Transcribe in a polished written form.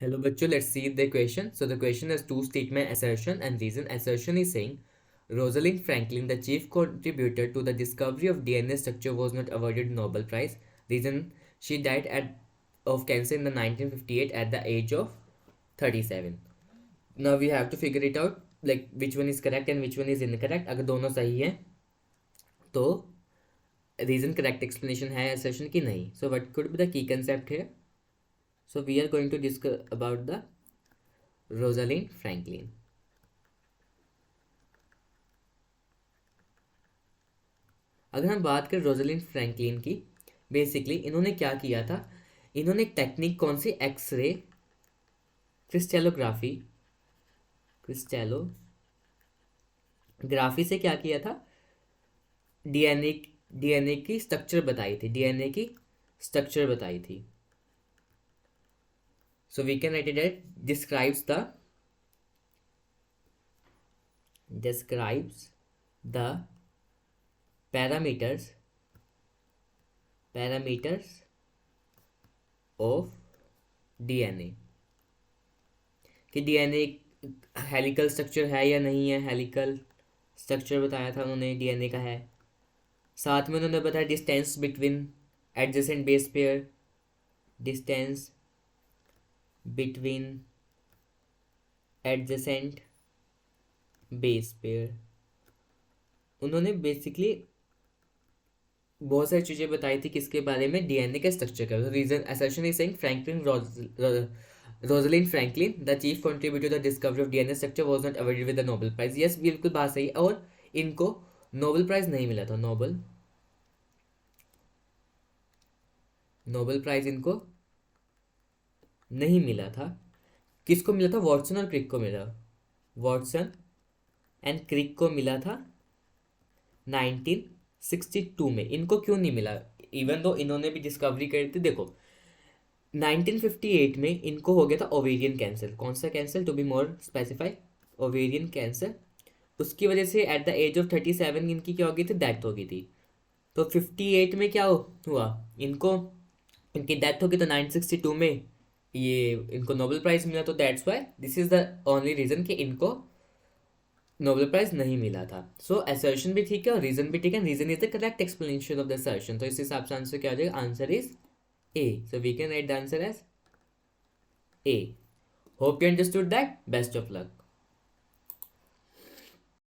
Hello, bachcho. Let's see the question. So the question has two statement: assertion and reason. Assertion is saying Rosalind Franklin, the chief contributor to the discovery of DNA structure, was not awarded Nobel Prize. Reason: she died of cancer in the 1958 at the age of 37. Now we have to figure it out, like which one is correct and which one is incorrect. अगर दोनों सही है तो reason correct explanation है assertion की नहीं. So what could be the key concept here? So we are going to discuss about the Rosalind Franklin. अगर हम बात करें रोजलिंड फ्रैंकलिन की, बेसिकली इन्होंने क्या किया था, इन्होंने एक टेक्निक कौन सी, एक्सरे क्रिस्टेलोग्राफी, क्रिस्टेलोग्राफी से क्या किया था, डीएनए डीएनए की स्ट्रक्चर बताई थी, डीएनए की स्ट्रक्चर बताई थी. So we can write it at describes the parameters of DNA, कि डीएनए हेलिकल स्ट्रक्चर है या नहीं है. हेलिकल स्ट्रक्चर बताया था उन्होंने, डीएनए का है. साथ में उन्होंने बताया distance between adjacent base pair, distance between adjacent base pair. उन्होंने बेसिकली बहुत सारी चीज़ें बताई थी किसके बारे में, डीएनए के स्ट्रक्चर का. Reason assertion is saying Franklin Rosalind Franklin, the chief contributor to the discovery of DNA structure, was not awarded with the Nobel prize. Yes, बिल्कुल बात सही. और इनको नोबेल प्राइज नहीं मिला था. नोबेल प्राइज इनको नहीं मिला था. किसको मिला था? वॉटसन और क्रिक को मिला. वॉटसन एंड क्रिक को मिला था 1962 में. इनको क्यों नहीं मिला, इवन दो इन्होंने भी डिस्कवरी करी थी. देखो 1958 में इनको हो गया था ओवेरियन कैंसर. कौन सा cancer, to be more specify, ovarian cancer. उसकी वजह से एट द एज ऑफ 37 इनकी क्या हो गई थी, डेथ हो गई थी. तो 58 में क्या हुआ, इनको इनकी डेथ हो गई. तो 1962 में ये इनको नोबेल प्राइज मिला. तो that's why this is the only reason कि इनको नोबेल प्राइज नहीं मिला था. सो असर्शन भी ठीक है और रीजन भी ठीक है. Reason is the correct explanation of the assertion. तो इस हिसाब से आंसर क्या हो जाएगा, answer is A. So we can write the answer as A. Hope you understood that. Best of luck.